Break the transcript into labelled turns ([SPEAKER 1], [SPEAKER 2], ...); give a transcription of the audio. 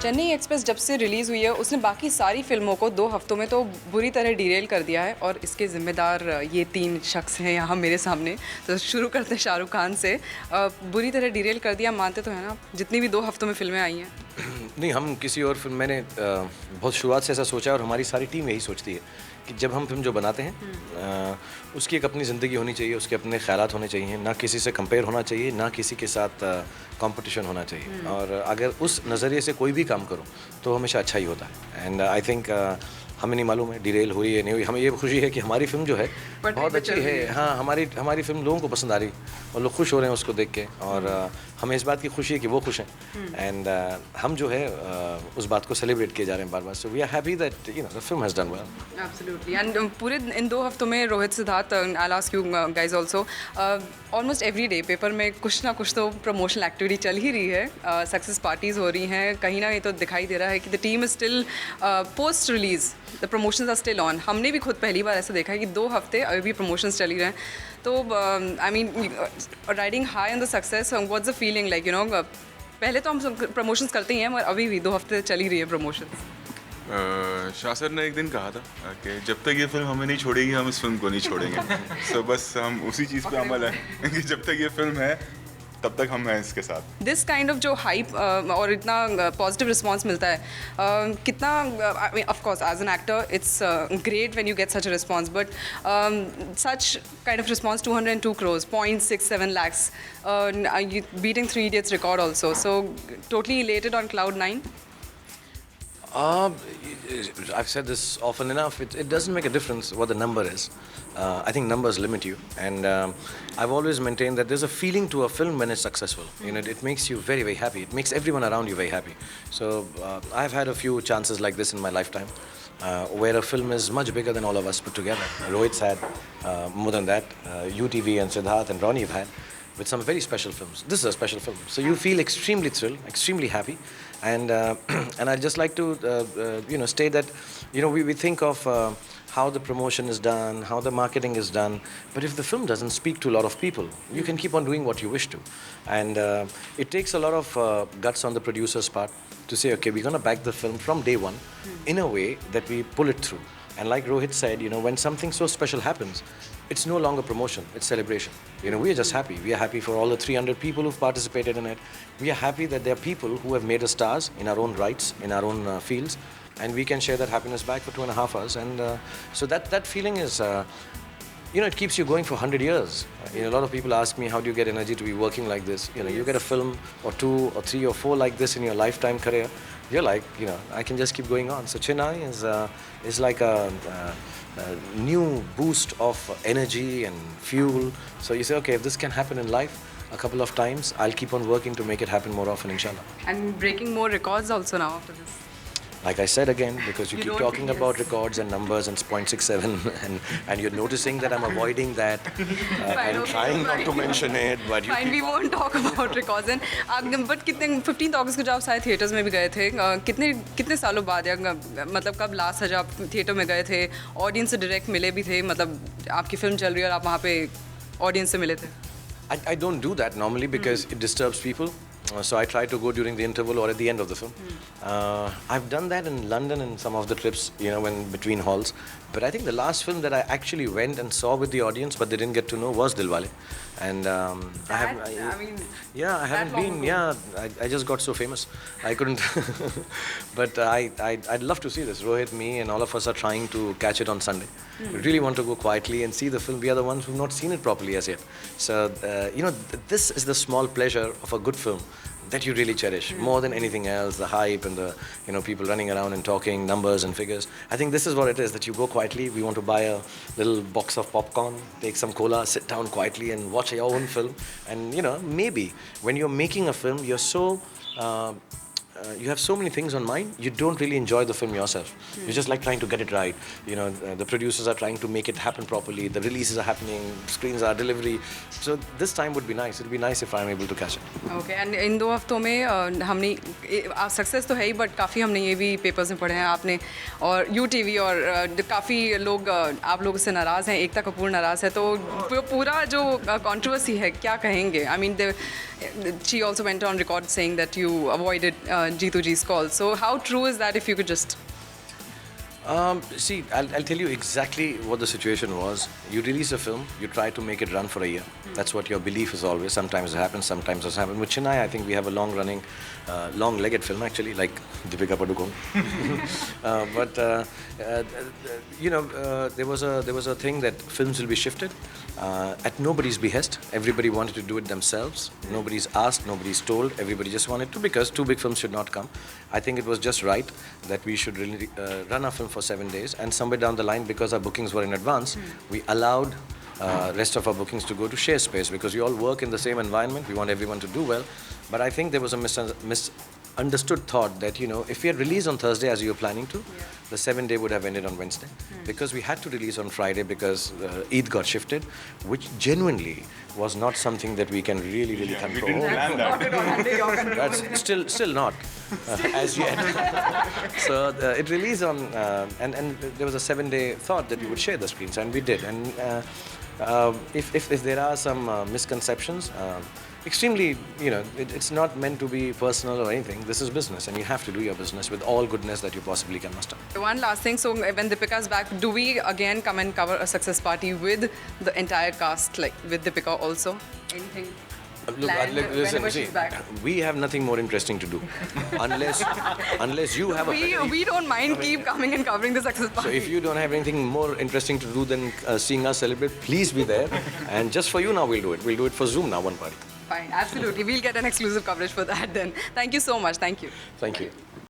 [SPEAKER 1] Chennai express जब से release हुई है उसने बाकी सारी फिल्मों को 2 हफ्तों में तो बुरी तरह डिरेल कर दिया है और इसके ज़िम्मेदार ये 3 शख्स हैं यहाँ मेरे सामने। तो शुरू करते हैं शाहरुख खान से। बुरी तरह डिरेल कर दिया मानते तो हैं ना, जितनी भी 2 हफ्तों में फिल्में आई हैं?
[SPEAKER 2] नहीं, हम किसी और फिल्म मैंने बहुत शुरुआत से ऐसा सोचा और हमारी सारी टीम यही सोचती है कि जब हम फिल्म जो बनाते हैं उसकी एक अपनी ज़िंदगी होनी चाहिए, उसके अपने ख़यालात होने चाहिए, ना किसी से कंपेयर होना चाहिए, ना किसी के साथ कंपटीशन होना चाहिए। और अगर उस नज़रिए से कोई भी काम करो तो हमेशा अच्छा ही होता है। एंड आई थिंक हमें नहीं मालूम है डिरेल हुई है नहीं हुई, हमें ये खुशी है कि हमारी फिल्म जो है बहुत अच्छी है। हाँ, हमारी फिल्म लोगों को पसंद आ रही और लोग खुश हो रहे हैं उसको देख के, और हमें इस बात की खुशी है कि वो खुश हैं। एंड हम जो है उस बात को सेलिब्रेट किए जा रहे हैं बार बार। So we are happy that the film has done well.
[SPEAKER 1] Absolutely. And पूरे इन 2 हफ्तों में Rohit Siddharth, I will ask you guys also, almost every day paper में कुछ ना कुछ तो प्रमोशनल एक्टिविटी चल ही रही है, सक्सेस पार्टीज़ हो रही हैं, कहीं ना कहीं तो दिखाई दे रहा है कि the team is still post release, the promotions are still on. हमने भी खुद पहली बार ऐसा देखा है कि 2 हफ्ते अभी भी प्रमोशंस चल ही रहे हैं। तो I mean riding high on the success, what's the feeling like, you know? पहले तो हम प्रमोशंस करते ही हैं मगर अभी भी 2 हफ्ते चल ही रही है प्रमोशंस।
[SPEAKER 3] शाह सर ने एक दिन कहा था कि जब तक ये फिल्म हमें नहीं छोड़ेगी हम इस फिल्म को नहीं छोड़ेंगे। सो बस हम उसी चीज़ पे अमल है कि जब तक ये फिल्म है तब तक हम हैं इसके साथ।
[SPEAKER 1] दिस काइंड ऑफ जो हाइप और इतना पॉजिटिव रिस्पांस मिलता है, कितना, of course as an actor it's great when you get such a response, but such kind of response 202 crores, 0.67 lakhs, beating 3 Idiots record also, so totally elated on cloud 9.
[SPEAKER 2] I've said this often enough. It doesn't make a difference what the number is. I think numbers limit you, and I've always maintained that there's a feeling to a film when it's successful. You know, it makes you very, very happy. It makes everyone around you very happy. So I've had a few chances like this in my lifetime, where a film is much bigger than all of us put together. Rohit's had more than that. UTV and Siddharth and Ronnie have had, with some very special films. This is a special film, so you feel extremely thrilled, extremely happy, and and I'd just like to state that we think of how the promotion is done, how the marketing is done, but if the film doesn't speak to a lot of people, you can keep on doing what you wish to, and it takes a lot of guts on the producer's part to say, okay, we're going to back the film from day one in a way that we pull it through. And like Rohit said, when something so special happens, it's no longer promotion, it's celebration. We are just happy. We are happy for all the 300 people who've participated in it. We are happy that there are people who have made us stars in our own rights, in our own fields, and we can share that happiness back for 2.5 hours. And so that feeling is, it keeps you going for 100 years. A lot of people ask me, how do you get energy to be working like this? You get a film or 2 or 3 or 4 like this in your lifetime career. You're like, I can just keep going on. So Chennai is like a new boost of energy and fuel. So you say, okay, if this can happen in life a couple of times, I'll keep on working to make it happen more often, inshallah.
[SPEAKER 1] And breaking more records also now after this.
[SPEAKER 2] Like I said again, because you keep talking about records and numbers and 0.67 and you're noticing that I'm avoiding that and trying not to mention it, but you
[SPEAKER 1] Fine, we won't talk about records. And but कितने 15 अगस्त को जब आप शायद theatres में भी गए थे, कितने सालों बाद, या मतलब कब लास्ट है जब आप थिएटर में गए थे, ऑडियंस से डायरेक्ट मिले भी थे, मतलब आपकी फिल्म चल रही है और आप वहाँ पे ऑडियंस से मिले थे?
[SPEAKER 2] I don't do that normally because it disturbs people. So I try to go during the interval or at the end of the film. I've done that in London in some of the trips, when between halls. But I think the last film that I actually went and saw with the audience, but they didn't get to know, was Dilwale. And I haven't been. Yeah, I just got so famous, I couldn't. But I'd love to see this. Rohit, me, and all of us are trying to catch it on Sunday. We really want to go quietly and see the film. We are the ones who've not seen it properly as yet. So this is the small pleasure of a good film that you really cherish more than anything else. The hype and the people running around and talking numbers and figures. I think this is what it is, that you go quietly. We want to buy a little box of popcorn, take some cola, sit down quietly and watch your own film. And maybe when you're making a film, you're so you have so many things on mind, you don't really enjoy the film yourself. You're just like trying to get it right. The producers are trying to make it happen properly. The releases are happening, screens are delivery. So this time would be nice. It would be nice if I'm able to catch it.
[SPEAKER 1] Okay, and इन 2 हफ्तों में हमने success तो है ही, but काफ़ी हमने ये भी papers में पढ़े हैं आपने, और UTV और काफ़ी लोग आप लोगों से नाराज़ हैं, एकता कपूर नाराज़ है, तो पूरा जो कंट्रोवर्सी है क्या कहेंगे? I mean, she also went on record saying that you avoided Jeetu Ji's call. So how true is that, if you could just...
[SPEAKER 2] See, I'll tell you exactly what the situation was. You release a film, you try to make it run for a year. That's what your belief is always. Sometimes it happens, sometimes it doesn't happen. With Chennai, I think we have a long-running, long-legged film actually, like Deepika Padukone. There was a thing that films will be shifted at nobody's behest. Everybody wanted to do it themselves. Nobody's asked, nobody's told. Everybody just wanted to, because two big films should not come. I think it was just right that we should really run our film for 7 days, and somewhere down the line, because our bookings were in advance, we allowed rest of our bookings to go to share space, because we all work in the same environment. We want everyone to do well. But I think there was a misunderstood thought that, if we had released on Thursday as you were planning to, the 7-day would have ended on Wednesday. Because we had to release on Friday because Eid got shifted, which genuinely was not something that we can really
[SPEAKER 3] We
[SPEAKER 2] control.
[SPEAKER 3] didn't plan that.
[SPEAKER 2] That's still not as yet. So it released on, and there was a 7-day thought that we would share the screens, and we did. And if there are some misconceptions, extremely, it's not meant to be personal or anything. This is business, and you have to do your business with all goodness that you possibly can muster.
[SPEAKER 1] One last thing, so when Deepika's back, do we again come and cover a success party with the entire cast, like with Deepika also? Anything planned whenever she's back?
[SPEAKER 2] We have nothing more interesting to do, unless you have a.
[SPEAKER 1] We don't mind keep coming and covering the success party.
[SPEAKER 2] So if you don't have anything more interesting to do than seeing us celebrate, please be there. And just for you now, we'll do it. We'll do it for Zoom now, one party.
[SPEAKER 1] Fine, absolutely. We'll get an exclusive coverage for that then. Thank you so much. Thank you.
[SPEAKER 2] Thank you.